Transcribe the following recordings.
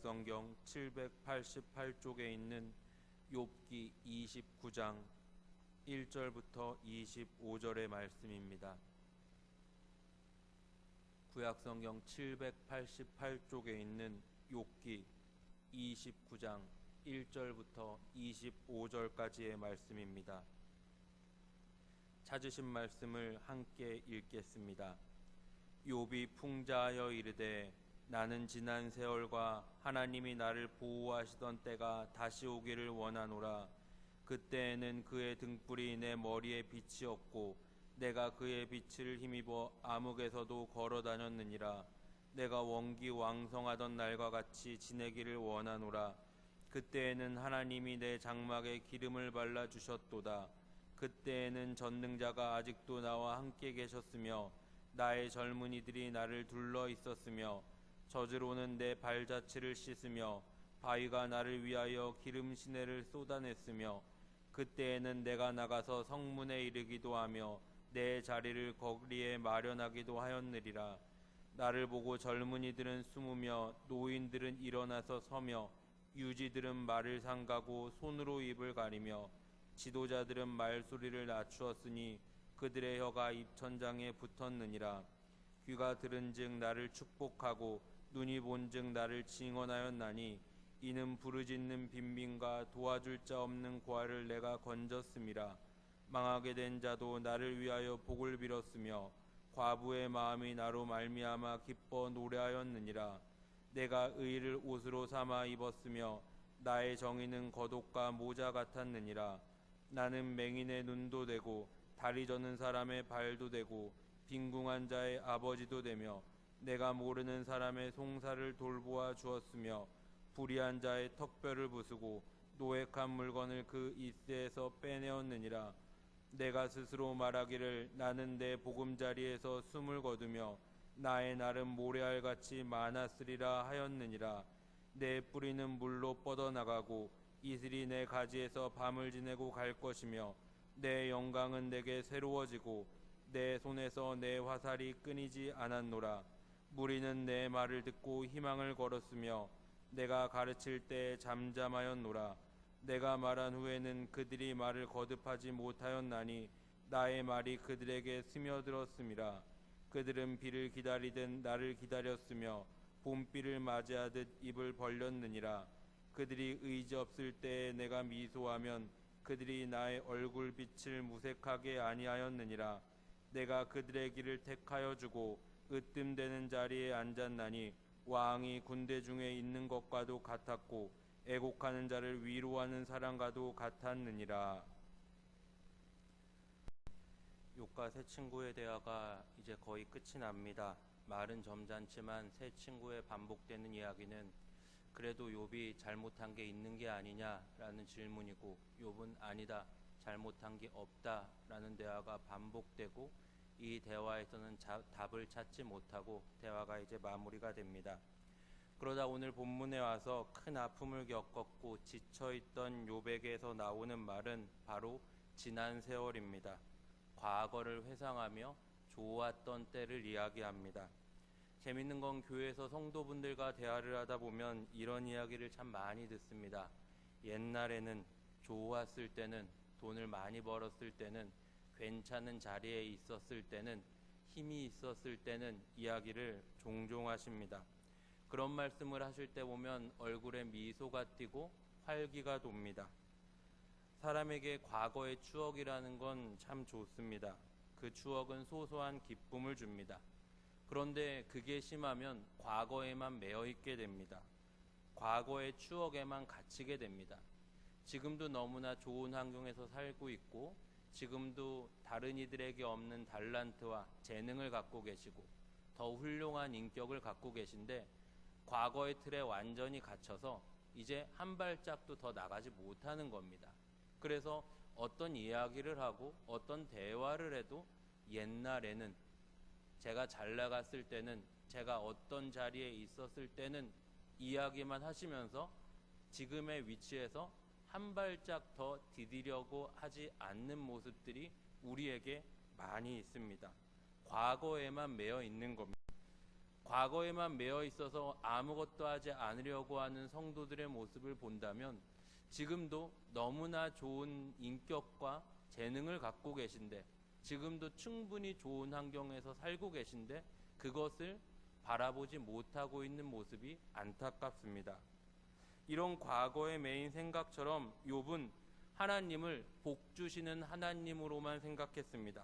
구약성경 788쪽에 있는 욥기 29장 1절부터 25절의 말씀입니다. 구약성경 788쪽에 있는 욥기 29장 1절부터 25절까지의 말씀입니다. 찾으신 말씀을 함께 읽겠습니다. 욥이 풍자하여 이르되 나는 지난 세월과 하나님이 나를 보호하시던 때가 다시 오기를 원하노라. 그때에는 그의 등불이 내 머리에 빛이 없고 내가 그의 빛을 힘입어 암흑에서도 걸어 다녔느니라. 내가 원기 왕성하던 날과 같이 지내기를 원하노라. 그때에는 하나님이 내 장막에 기름을 발라 주셨도다. 그때에는 전능자가 아직도 나와 함께 계셨으며 나의 젊은이들이 나를 둘러 있었으며 젖으로는 내 발자취를 씻으며 바위가 나를 위하여 기름 시내를 쏟아냈으며 그때에는 내가 나가서 성문에 이르기도 하며 내 자리를 거리에 마련하기도 하였느리라. 나를 보고 젊은이들은 숨으며 노인들은 일어나서 서며 유지들은 말을 삼가고 손으로 입을 가리며 지도자들은 말소리를 낮추었으니 그들의 혀가 입천장에 붙었느니라. 귀가 들은즉 나를 축복하고 눈이 본즉 나를 징언하였나니 이는 부르짖는 빈민과 도와줄 자 없는 고아를 내가 건졌음이라. 망하게 된 자도 나를 위하여 복을 빌었으며 과부의 마음이 나로 말미암아 기뻐 노래하였느니라. 내가 의를 옷으로 삼아 입었으며 나의 정의는 겉옷과 모자 같았느니라. 나는 맹인의 눈도 되고 다리 저는 사람의 발도 되고 빈궁한 자의 아버지도 되며 내가 모르는 사람의 송사를 돌보아 주었으며 불의한 자의 턱뼈를 부수고 노획한 물건을 그 이새에서 빼내었느니라. 내가 스스로 말하기를 나는 내 보금자리에서 숨을 거두며 나의 날은 모래알같이 많았으리라 하였느니라. 내 뿌리는 물로 뻗어나가고 이슬이 내 가지에서 밤을 지내고 갈 것이며 내 영광은 내게 새로워지고 내 손에서 내 화살이 끊이지 않았노라. 무리는 내 말을 듣고 희망을 걸었으며 내가 가르칠 때 잠잠하였노라. 내가 말한 후에는 그들이 말을 거듭하지 못하였나니 나의 말이 그들에게 스며들었음이라. 그들은 비를 기다리듯 나를 기다렸으며 봄비를 맞이하듯 입을 벌렸느니라. 그들이 의지 없을 때에 내가 미소하면 그들이 나의 얼굴빛을 무색하게 아니하였느니라. 내가 그들의 길을 택하여 주고 으뜸되는 자리에 앉았나니 왕이 군대 중에 있는 것과도 같았고 애곡하는 자를 위로하는 사람과도 같았느니라. 욥과 세 친구의 대화가 이제 거의 끝이 납니다. 말은 점잖지만 세 친구의 반복되는 이야기는 그래도 욥이 잘못한 게 있는 게 아니냐라는 질문이고 욥은 아니다, 잘못한 게 없다라는 대화가 반복되고 이 대화에서는 답을 찾지 못하고 대화가 이제 마무리가 됩니다. 그러다 오늘 본문에 와서 큰 아픔을 겪었고 지쳐있던 욥에게서 나오는 말은 바로 지난 세월입니다. 과거를 회상하며 좋았던 때를 이야기합니다. 재밌는 건 교회에서 성도분들과 대화를 하다 보면 이런 이야기를 참 많이 듣습니다. 옛날에는 좋았을 때는, 돈을 많이 벌었을 때는, 괜찮은 자리에 있었을 때는, 힘이 있었을 때는 이야기를 종종 하십니다. 그런 말씀을 하실 때 보면 얼굴에 미소가 띄고 활기가 돕니다. 사람에게 과거의 추억이라는 건 참 좋습니다. 그 추억은 소소한 기쁨을 줍니다. 그런데 그게 심하면 과거에만 매여 있게 됩니다. 과거의 추억에만 갇히게 됩니다. 지금도 너무나 좋은 환경에서 살고 있고 지금도 다른 이들에게 없는 달란트와 재능을 갖고 계시고 더 훌륭한 인격을 갖고 계신데 과거의 틀에 완전히 갇혀서 이제 한 발짝도 더 나가지 못하는 겁니다. 그래서 어떤 이야기를 하고 어떤 대화를 해도 옛날에는 제가 잘 나갔을 때는, 제가 어떤 자리에 있었을 때는 이야기만 하시면서 지금의 위치에서 한 발짝 더 디디려고 하지 않는 모습들이 우리에게 많이 있습니다. 과거에만 매여 있는 겁니다. 과거에만 매여 있어서 아무것도 하지 않으려고 하는 성도들의 모습을 본다면 지금도 너무나 좋은 인격과 재능을 갖고 계신데, 지금도 충분히 좋은 환경에서 살고 계신데 그것을 바라보지 못하고 있는 모습이 안타깝습니다. 이런 과거의 매인 생각처럼 욥은 하나님을 복 주시는 하나님으로만 생각했습니다.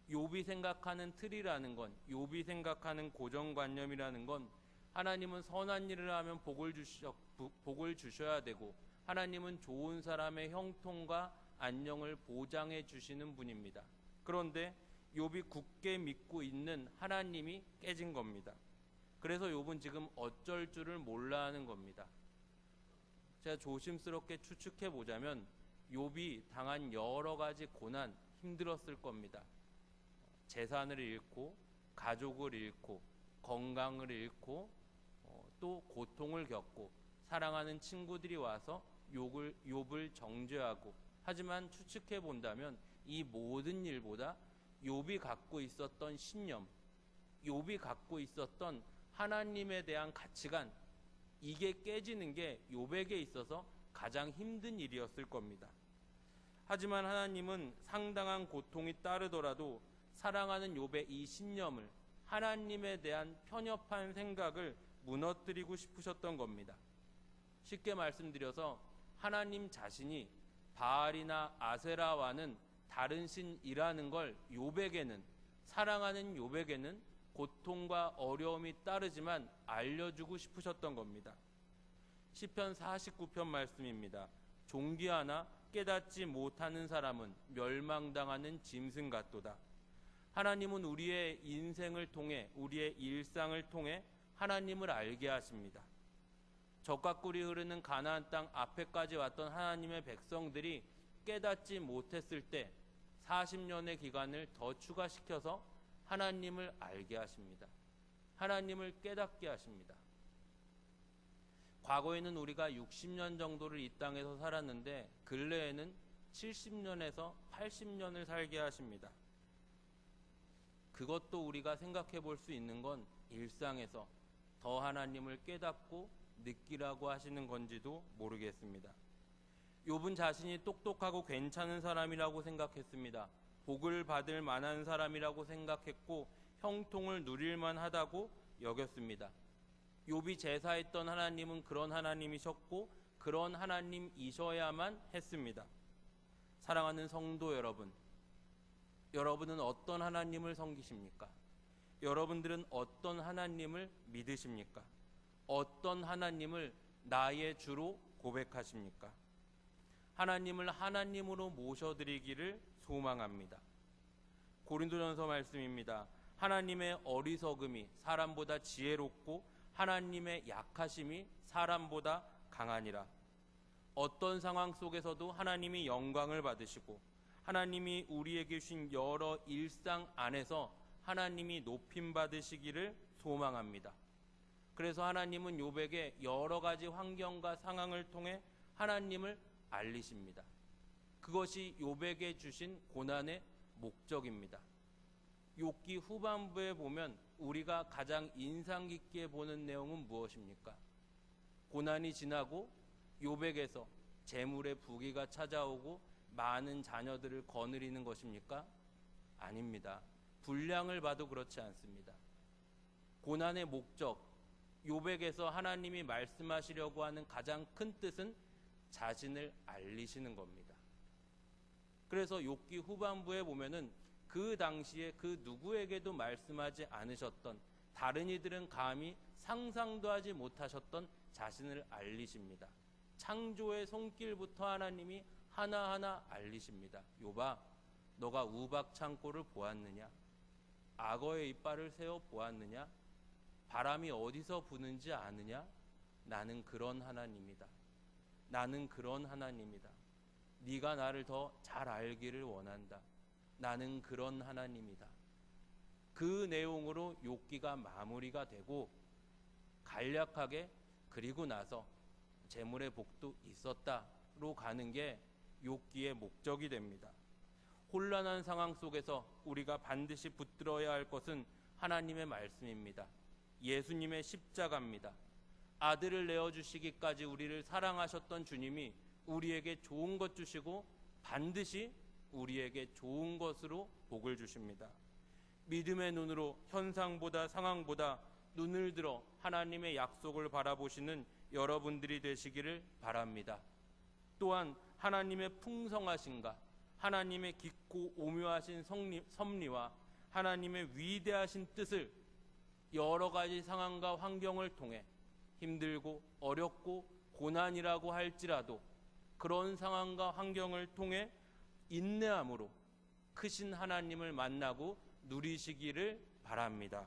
욥이 생각하는 틀이라는 건, 욥이 생각하는 고정관념이라는 건, 하나님은 선한 일을 하면 복을 주셔야 되고 하나님은 좋은 사람의 형통과 안녕을 보장해 주시는 분입니다. 그런데 욥이 굳게 믿고 있는 하나님이 깨진 겁니다. 그래서 욥은 지금 어쩔 줄을 몰라 하는 겁니다. 제가 조심스럽게 추측해 보자면 욥이 당한 여러 가지 고난, 힘들었을 겁니다. 재산을 잃고, 가족을 잃고, 건강을 잃고, 또 고통을 겪고, 사랑하는 친구들이 와서 욥을 정죄하고, 하지만 추측해 본다면 이 모든 일보다 욥이 갖고 있었던 신념, 욥이 갖고 있었던 하나님에 대한 가치관, 이게 깨지는 게 욥에게 있어서 가장 힘든 일이었을 겁니다. 하지만 하나님은 상당한 고통이 따르더라도 사랑하는 욥의 이 신념을, 하나님에 대한 편협한 생각을 무너뜨리고 싶으셨던 겁니다. 쉽게 말씀드려서 하나님 자신이 바알이나 아세라와는 다른 신이라는 걸 욥에게는, 사랑하는 욥에게는 고통과 어려움이 따르지만 알려주고 싶으셨던 겁니다. 시편 49편 말씀입니다. 존귀하나 깨닫지 못하는 사람은 멸망당하는 짐승 같도다. 하나님은 우리의 인생을 통해, 우리의 일상을 통해 하나님을 알게 하십니다. 젖과 꿀이 흐르는 가나안 땅 앞에까지 왔던 하나님의 백성들이 깨닫지 못했을 때 40년의 기간을 더 추가시켜서 하나님을 알게 하십니다. 하나님을 깨닫게 하십니다. 과거에는 우리가 60년 정도를 이 땅에서 살았는데 근래에는 70년에서 80년을 살게 하십니다. 그것도 우리가 생각해 볼 수 있는 건 일상에서 더 하나님을 깨닫고 느끼라고 하시는 건지도 모르겠습니다. 욥은 자신이 똑똑하고 괜찮은 사람이라고 생각했습니다. 복을 받을 만한 사람이라고 생각했고 형통을 누릴 만하다고 여겼습니다. 욥이 제사했던 하나님은 그런 하나님이셨고 그런 하나님이셔야만 했습니다. 사랑하는 성도 여러분, 여러분은 어떤 하나님을 섬기십니까? 여러분들은 어떤 하나님을 믿으십니까? 어떤 하나님을 나의 주로 고백하십니까? 하나님을 하나님으로 모셔드리기를 소망합니다. 고린도전서 말씀입니다. 하나님의 어리석음이 사람보다 지혜롭고 하나님의 약하심이 사람보다 강하니라. 어떤 상황 속에서도 하나님이 영광을 받으시고 하나님이 우리에게 주신 여러 일상 안에서 하나님이 높임 받으시기를 소망합니다. 그래서 하나님은 욥에게 여러 가지 환경과 상황을 통해 하나님을 알리십니다. 그것이 욥에게 주신 고난의 목적입니다. 욥기 후반부에 보면 우리가 가장 인상 깊게 보는 내용은 무엇입니까? 고난이 지나고 욥에게서 재물의 부귀가 찾아오고 많은 자녀들을 거느리는 것입니까? 아닙니다. 분량을 봐도 그렇지 않습니다. 고난의 목적, 욥에게서 하나님이 말씀하시려고 하는 가장 큰 뜻은 자신을 알리시는 겁니다. 그래서 욥기 후반부에 보면은 그 당시에 그 누구에게도 말씀하지 않으셨던, 다른 이들은 감히 상상도 하지 못하셨던 자신을 알리십니다. 창조의 손길부터 하나님이 하나하나 알리십니다. 욥아, 너가 우박 창고를 보았느냐? 악어의 이빨을 세워 보았느냐? 바람이 어디서 부는지 아느냐? 나는 그런 하나님이다. 나는 그런 하나님이다. 네가 나를 더 잘 알기를 원한다. 나는 그런 하나님이다. 그 내용으로 욥기가 마무리가 되고 간략하게 그리고 나서 재물의 복도 있었다로 가는 게 욥기의 목적이 됩니다. 혼란한 상황 속에서 우리가 반드시 붙들어야 할 것은 하나님의 말씀입니다. 예수님의 십자가입니다. 아들을 내어주시기까지 우리를 사랑하셨던 주님이 우리에게 좋은 것 주시고 반드시 우리에게 좋은 것으로 복을 주십니다. 믿음의 눈으로 현상보다 상황보다 눈을 들어 하나님의 약속을 바라보시는 여러분들이 되시기를 바랍니다. 또한 하나님의 풍성하신가, 하나님의 깊고 오묘하신 섭리와 하나님의 위대하신 뜻을 여러 가지 상황과 환경을 통해 힘들고 어렵고 고난이라고 할지라도 그런 상황과 환경을 통해 인내함으로 크신 하나님을 만나고 누리시기를 바랍니다.